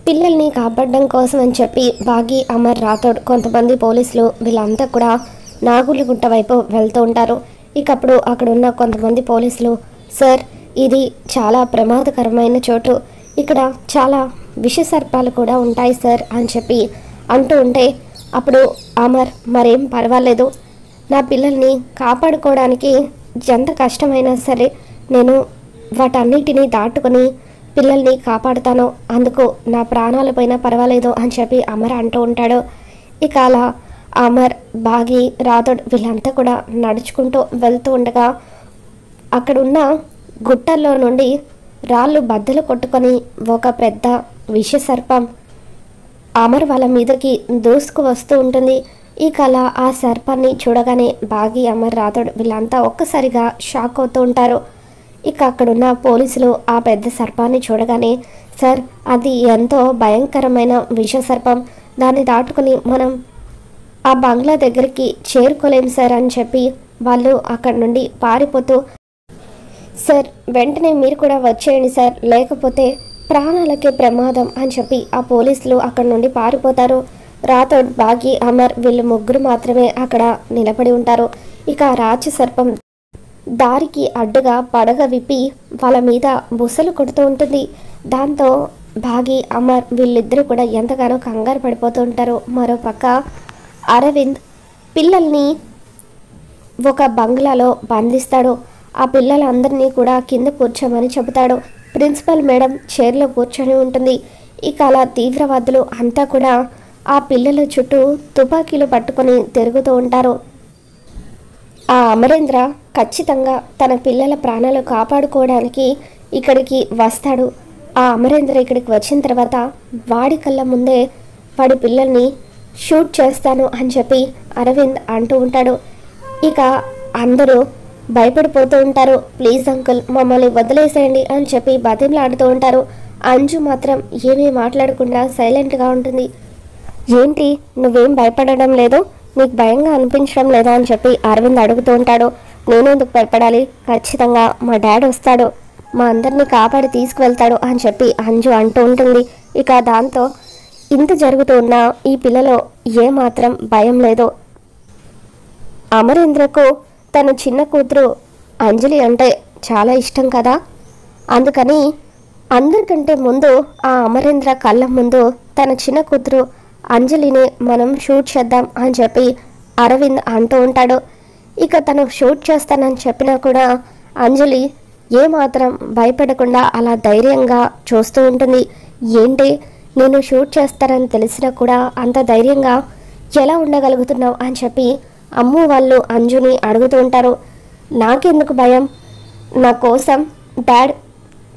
పిల్లల్ని కాపాడడం కోసం అని చెప్పి బాగి, అమర్, రాథోడ్, కొంతమంది పోలీసులు వీళ్ళంతా కూడా నాగులగుట్ట వైపు వెళ్తూ ఉంటారు. ఇకప్పుడు అక్కడ ఉన్న కొంతమంది పోలీసులు, సార్ ఇది చాలా ప్రమాదకరమైన చోటు, ఇక్కడ చాలా విషసర్పాలు కూడా ఉంటాయి సార్ అని చెప్పి అంటూ ఉంటే అప్పుడు అమర్, మరేం పర్వాలేదు, నా పిల్లల్ని కాపాడుకోవడానికి ఎంత కష్టమైనా సరే నేను వాటన్నిటినీ దాటుకొని పిల్లల్ని కాపాడుతాను, అందుకు నా ప్రాణాలపైన పర్వాలేదు అని చెప్పి అమర్ అంటూ ఉంటాడు. ఇక అలా అమర్, బాగి, రాథోడ్ వీళ్ళంతా కూడా నడుచుకుంటూ వెళ్తూ ఉండగా అక్కడున్న గుట్టల్లో నుండి రాళ్ళు బద్దలు కొట్టుకొని ఒక పెద్ద విషసర్పం అమర్ వాళ్ళ మీదకి దూసుకు వస్తూ ఉంటుంది. ఇక అలా ఆ సర్పాన్ని చూడగానే బాగి, అమర్, రాథోడ్ వీళ్ళంతా ఒక్కసారిగా షాక్ అవుతూ ఉంటారు. ఇక అక్కడున్న పోలీసులు ఆ పెద్ద సర్పాన్ని చూడగానే, సార్ అది ఎంతో భయంకరమైన విషసర్పం, దాన్ని దాటుకుని మనం ఆ బంగ్లా దగ్గరికి చేరుకోలేం సార్ అని చెప్పి వాళ్ళు అక్కడి నుండి పారిపోతూ, సార్ వెంటనే మీరు కూడా వచ్చేయండి సార్, లేకపోతే ప్రాణాలకే ప్రమాదం అని చెప్పి ఆ పోలీసులు అక్కడి నుండి పారిపోతారు. రాథోడ్, బాగి, అమర్ వీళ్ళు ముగ్గురు మాత్రమే అక్కడ నిలబడి ఉంటారు. ఇక రాక్ష సర్పం దారికి అడ్డుగా పడగ విప్పి వాళ్ళ మీద బుసలు కొడుతూ ఉంటుంది. దాంతో బాగి, అమర్ వీళ్ళిద్దరూ కూడా ఎంతగానో కంగారు పడిపోతూ ఉంటారు. మరోపక్క అరవింద్ పిల్లల్ని ఒక బంగ్లాలో బంధిస్తాడు. ఆ పిల్లలందరినీ కూడా కింద కూర్చోమని చెబుతాడు. ప్రిన్సిపల్ మేడం చైర్లో కూర్చొని ఉంటుంది. ఇక అలా తీవ్రవాదులు అంతా కూడా ఆ పిల్లల చుట్టూ తుపాకీలు పట్టుకొని తిరుగుతూ ఉంటారు. ఆ అమరేంద్ర ఖచ్చితంగా తన పిల్లల ప్రాణాలు కాపాడుకోవడానికి ఇక్కడికి వస్తాడు. ఆ అమరేంద్ర ఇక్కడికి వచ్చిన తర్వాత వాడి కళ్ళ ముందే వాడి పిల్లల్ని షూట్ చేస్తాను అని చెప్పి అరవింద్ అంటూ ఉంటాడు. ఇక అందరూ భయపడిపోతూ ఉంటారు. ప్లీజ్ అంకుల్ మమ్మల్ని వదిలేసేయండి అని చెప్పి బతిమలాడుతూ ఉంటారు. అంజు మాత్రం ఏమీ మాట్లాడకుండా సైలెంట్గా ఉంటుంది. ఏంటి నువ్వేం భయపడడం లేదు, నీకు భయంగా అనిపించడం లేదా అని చెప్పి అరవింద్ అడుగుతూ ఉంటాడు. నేనెందుకు భయపడాలి, ఖచ్చితంగా మా డాడీ వస్తాడు, మా అందరినీ కాపాడి తీసుకువెళ్తాడు అని చెప్పి అంజు అంటూ ఉంటుంది. ఇక దాంతో ఇంత జరుగుతూ ఉన్నా ఈ పిల్లలో ఏమాత్రం భయం లేదు. అమరేంద్రకు తన చిన్న కూతురు అంజలి అంటే చాలా ఇష్టం కదా, అందుకని అందరికంటే ముందు ఆ అమరేంద్ర కళ్ళ ముందు తన చిన్న కూతురు అంజలిని మనం షూట్ చేద్దాం అని చెప్పి అరవింద్ అంటూ ఉంటాడు. ఇక తను షూట్ చేస్తానని చెప్పినా కూడా అంజలి ఏమాత్రం భయపడకుండా అలా ధైర్యంగా చూస్తూ ఉంటుంది. ఏంటి నేను షూట్ చేస్తానని తెలిసినా కూడా అంత ధైర్యంగా ఎలా ఉండగలుగుతున్నావు అని చెప్పి అమ్ము వాళ్ళు అంజుని అడుగుతూ ఉంటారు. నాకెందుకు భయం, నా కోసం డాడ్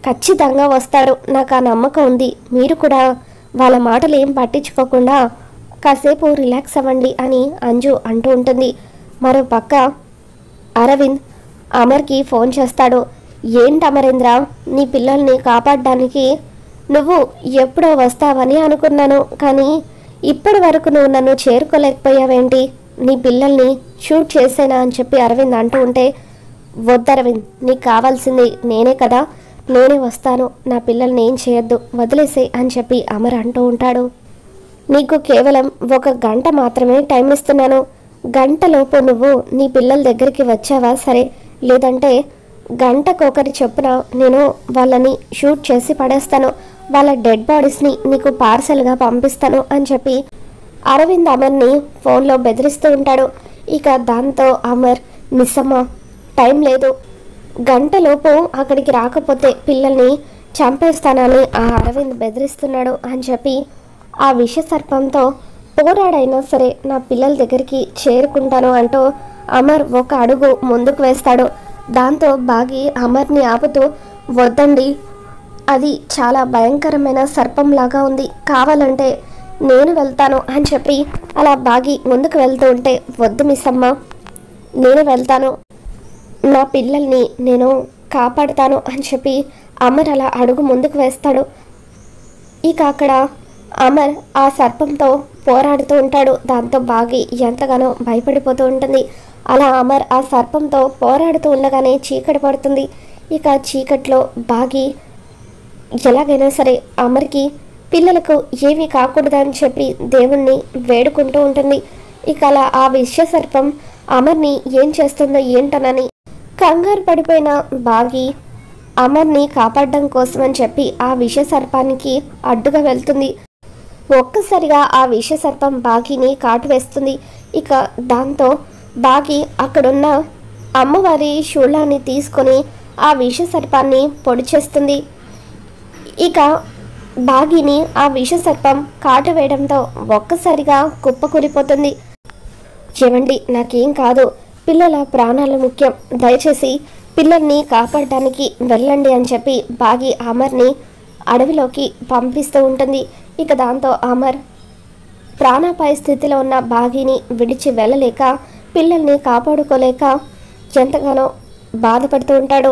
ఖచ్చితంగా వస్తారు, నాకు ఆ నమ్మకం ఉంది, మీరు కూడా వాళ్ళ మాటలు ఏం పట్టించుకోకుండా కాసేపు రిలాక్స్ అవ్వండి అని అంజు అంటూ ఉంటుంది. మరో పక్క అరవింద్ అమర్కి ఫోన్ చేస్తాడు. ఏంటి అమరేంద్ర, నీ పిల్లల్ని కాపాడడానికి నువ్వు ఎప్పుడో వస్తావని అనుకున్నాను, కానీ ఇప్పటి వరకు నువ్వు నన్ను చేరుకోలేకపోయావేంటి, నీ పిల్లల్ని షూట్ చేసేనా అని చెప్పి అరవింద్ అంటూ ఉంటే, వద్దరవింద్ నీకు కావాల్సింది నేనే కదా, నేనే వస్తాను, నా పిల్లల్ని ఏం చేయొద్దు, వదిలేసే అని చెప్పి అమర్ అంటూ ఉంటాడు. నీకు కేవలం 1 గంట మాత్రమే టైం ఇస్తున్నాను, గంటలోపు నువ్వు నీ పిల్లల దగ్గరికి వచ్చావా సరే, లేదంటే గంటకొకరి చొప్పున నేను వాళ్ళని షూట్ చేసి పడేస్తాను, వాళ్ళ డెడ్ బాడీస్ని నీకు పార్సల్గా పంపిస్తాను అని చెప్పి అరవింద్ అమర్ని ఫోన్లో బెదిరిస్తూ ఉంటాడు. ఇక దాంతో అమర్, మిస్సమ్మ టైం లేదు, గంటలోపు అక్కడికి రాకపోతే పిల్లల్ని చంపేస్తానని ఆ అరవింద్ బెదిరిస్తున్నాడు అని చెప్పి ఆ విషసర్పంతో పోరాడైనా సరే నా పిల్లల దగ్గరికి చేరుకుంటాను అంటూ అమర్ ఒక అడుగు ముందుకు వేస్తాడు. దాంతో బాగి అమర్ని ఆపుతూ, వద్దండి, అది చాలా భయంకరమైన సర్పంలాగా ఉంది, కావాలంటే నేను వెళ్తాను అని చెప్పి అలా బాగి ముందుకు వెళ్తూ ఉంటే, వద్దు మిస్సమ్మ, నేను వెళ్తాను, నా పిల్లల్ని నేను కాపాడుతాను అని చెప్పి అమర్ అలా అడుగు ముందుకు వేస్తాడు. ఇక అక్కడ అమర్ ఆ సర్పంతో పోరాడుతూ ఉంటాడు. దాంతో బాగి ఎంతగానో భయపడిపోతూ ఉంటుంది. అలా అమర్ ఆ సర్పంతో పోరాడుతూ ఉండగానే చీకటి పడుతుంది. ఇక చీకట్లో బాగి ఎలాగైనా సరే అమర్కి పిల్లలకు ఏమీ కాకూడదని చెప్పి దేవుణ్ణి వేడుకుంటూ ఉంటుంది. ఇక అలా ఆ విషసర్పం అమర్ని ఏం చేస్తుందో ఏంటోనని కంగారు పడిపోయిన బాగి అమర్ని కాపాడడం కోసమని చెప్పి ఆ విషసర్పానికి అడ్డుగా వెళ్తుంది. ఒక్కసారిగా ఆ విషసర్పం బాగిని కాటు వేస్తుంది. ఇక దాంతో బాగి అక్కడున్న అమ్మవారి శూలాన్ని తీసుకొని ఆ విషసర్పాన్ని పొడి చేస్తుంది. ఇక బాగిని ఆ విషసర్పం కాటు వేయడంతో ఒక్కసారిగా కుప్పకూలిపోతుంది. ఏమండి, నాకేం కాదు, పిల్లల ప్రాణాలు ముఖ్యం, దయచేసి పిల్లల్ని కాపాడడానికి వెళ్ళండి అని చెప్పి బాగి అమర్ని అడవిలోకి పంపిస్తూ ఉంటుంది. ఇక దాంతో అమర్ ప్రాణాపాయ స్థితిలో ఉన్న బాగిని విడిచి వెళ్ళలేక పిల్లల్ని కాపాడుకోలేక ఎంతగానో బాధపడుతూ ఉంటాడు.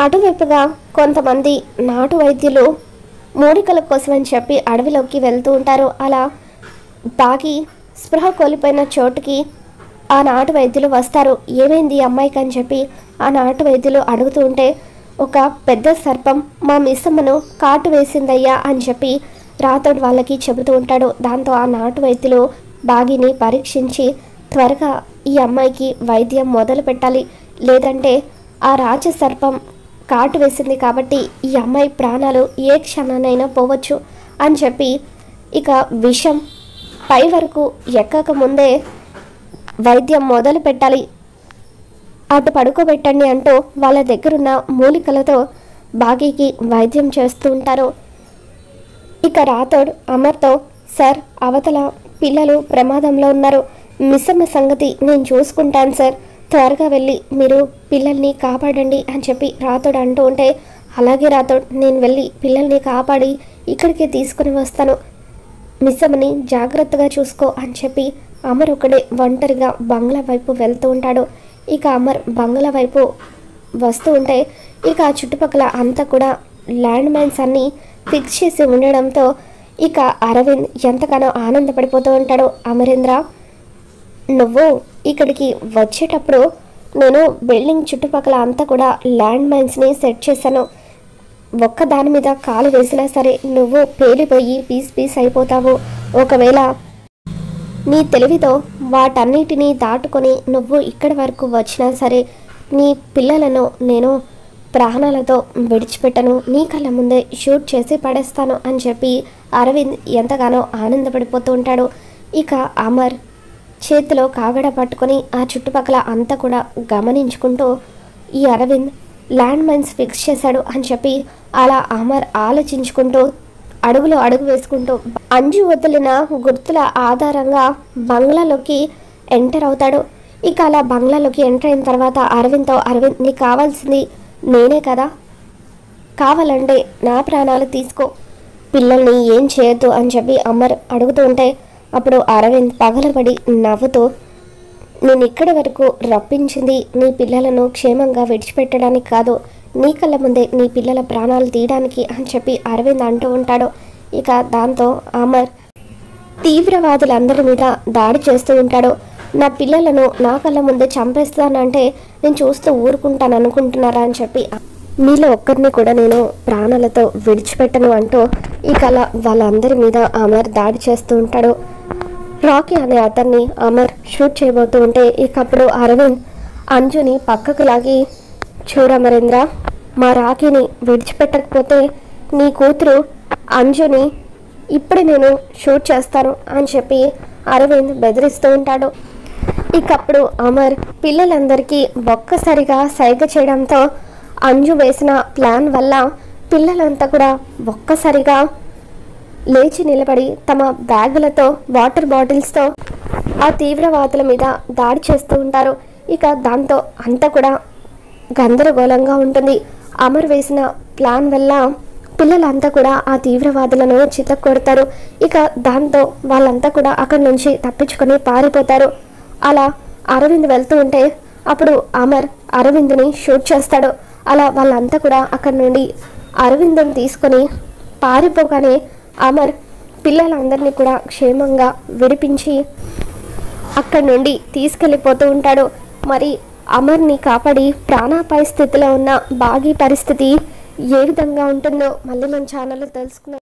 అటువైపుగా కొంతమంది నాటు వైద్యులు మూలికల కోసమని చెప్పి అడవిలోకి వెళ్తూ ఉంటారు. అలా బాగి స్పృహ కోల్పోయిన చోటుకి ఆ నాటు వైద్యులు వస్తారు. ఏమైంది అమ్మాయికి అని చెప్పి ఆ నాటు వైద్యులు అడుగుతూ ఉంటే, ఒక పెద్ద సర్పం మా మిస్సమ్మను కాటు వేసిందయ్యా అని చెప్పి రాతోడు వాళ్ళకి చెబుతూ ఉంటాడు. దాంతో ఆ నాటు వైద్యులు బాగిని పరీక్షించి త్వరగా ఈ అమ్మాయికి వైద్యం మొదలు పెట్టాలి, లేదంటే ఆ రాజసర్పం కాటు వేసింది కాబట్టి ఈ అమ్మాయి ప్రాణాలు ఏ క్షణానైనా పోవచ్చు అని చెప్పి ఇక విషం పై వరకు ఎక్కక ముందే వైద్యం మొదలు పెట్టాలి, అటు పడుకోబెట్టండి అంటూ వాళ్ళ దగ్గరున్న మూలికలతో బాగీకి వైద్యం చేస్తూ ఉంటారు. ఇక రాతోడ్ అమర్తో, సార్ అవతల పిల్లలు ప్రమాదంలో ఉన్నారు, మిస్సమ్మ సంగతి నేను చూసుకుంటాను సార్, త్వరగా వెళ్ళి మీరు పిల్లల్ని కాపాడండి అని చెప్పి రాతోడ్ అంటూ ఉంటే, అలాగే రాతోడ్, నేను వెళ్ళి పిల్లల్ని కాపాడి ఇక్కడికి తీసుకుని వస్తాను, మిస్సమ్మని జాగ్రత్తగా చూసుకో అని చెప్పి అమర్ ఒకడే ఒంటరిగా బంగ్లా వైపు వెళ్తూ ఉంటాడు. ఇక అమర్ బంగ్లా వైపు వస్తూ ఉంటే ఇక ఆ చుట్టుపక్కల అంతా కూడా ల్యాండ్ మైన్స్ అన్నీ ఫిక్స్ చేసి ఉండడంతో ఇక అరవింద్ ఎంతగానో ఆనందపడిపోతూ ఉంటాడు. అమరేంద్ర, నువ్వు ఇక్కడికి వచ్చేటప్పుడు నేను బిల్డింగ్ చుట్టుపక్కల అంతా కూడా ల్యాండ్ మైన్స్ని సెట్ చేశాను, ఒక్క దాని మీద కాలు వేసినా సరే నువ్వు పేలిపోయి పీస్ పీస్ అయిపోతావు, ఒకవేళ నీ తెలివితో వాటన్నిటినీ దాటుకొని నువ్వు ఇక్కడి వరకు వచ్చినా సరే నీ పిల్లలను నేను ప్రాణాలతో విడిచిపెట్టను, నీ కళ్ళ ముందే షూట్ చేసి పడేస్తాను అని చెప్పి అరవింద్ ఎంతగానో ఆనందపడిపోతూ ఉంటాడు. ఇక అమర్ చేతిలో కాగడ పట్టుకొని ఆ చుట్టుపక్కల అంతా కూడా గమనించుకుంటూ ఈ అరవింద్ ల్యాండ్ మైన్స్ ఫిక్స్ చేశాడు అని చెప్పి అలా అమర్ ఆలోచించుకుంటూ అడుగులో అడుగు వేసుకుంటూ అంజు వదిలిన గుర్తుల ఆధారంగా బంగ్లాలోకి ఎంటర్ అవుతాడు. ఇక అలా బంగ్లాలోకి ఎంటర్ అయిన తర్వాత అరవింద్తో, అరవింద్ నీకు కావాల్సింది నేనే కదా, కావాలంటే నా ప్రాణాలు తీసుకో, పిల్లల్ని ఏం చేయొద్దు అని చెప్పి అమర్ అడుగుతూ ఉంటే అప్పుడు అరవింద్ పగలబడి నవ్వుతూ, నేను ఇక్కడి వరకు రప్పించింది నీ పిల్లలను క్షేమంగా విడిచిపెట్టడానికి కాదు, నీ కళ్ళ ముందే నీ పిల్లల ప్రాణాలు తీయడానికి అని చెప్పి అరవింద్ అంటూ ఉంటాడు. ఇక దాంతో అమర్ తీవ్రవాదులందరి మీద దాడి చేస్తూ ఉంటాడు. నా పిల్లలను నా కళ్ళ ముందే చంపేస్తానంటే నేను చూస్తూ ఊరుకుంటాను అనుకుంటున్నారా అని చెప్పి మీలో ఒక్కరిని కూడా నేను ప్రాణాలతో విడిచిపెట్టను అంటూ ఇక అలా వాళ్ళందరి మీద అమర్ దాడి చేస్తూ ఉంటాడు. రాకీ అనే అతన్ని అమర్ షూట్ చేయబోతూ ఉంటే ఇకప్పుడు అరవింద్ అంజుని పక్కకు లాగి, చూడమరేంద్ర, మా రాకీని విడిచిపెట్టకపోతే నీ కూతురు అంజుని ఇప్పుడు నేను షూట్ చేస్తాను అని చెప్పి అరవింద్ బెదిరిస్తూ ఉంటాడు. ఇకప్పుడు అమర్ పిల్లలందరికీ ఒక్కసారిగా సైగ చేయడంతో అంజు వేసిన ప్లాన్ వల్ల పిల్లలంతా కూడా ఒక్కసారిగా లేచి నిలబడి తమ బ్యాగులతో వాటర్ బాటిల్స్తో ఆ తీవ్రవాదుల మీద దాడి చేస్తూ ఉంటారు. ఇక దాంతో అంతా కూడా గందరగోళంగా ఉంటుంది. అమర్ వేసిన ప్లాన్ వల్ల పిల్లలంతా కూడా ఆ తీవ్రవాదులను చితక్కొడతారు. ఇక దాంతో వాళ్ళంతా కూడా అక్కడి నుంచి తప్పించుకొని పారిపోతారు. అలా అరవింద్ వెళ్తూ ఉంటే అప్పుడు అమర్ అరవింద్ని షూట్ చేస్తాడు. అలా వాళ్ళంతా కూడా అక్కడి నుండి అరవింద్ని తీసుకొని పారిపోగానే అమర్ పిల్లలందరినీ కూడా క్షేమంగా విడిపించి అక్కడి నుండి తీసుకెళ్ళిపోతూ ఉంటాడు. మరి అమర్ని కాపాడి ప్రాణాపాయ స్థితిలో ఉన్న బాగీ పరిస్థితి ఏ విధంగా ఉంటుందో మళ్ళీ మన ఛానల్లో తెలుసుకుందాం.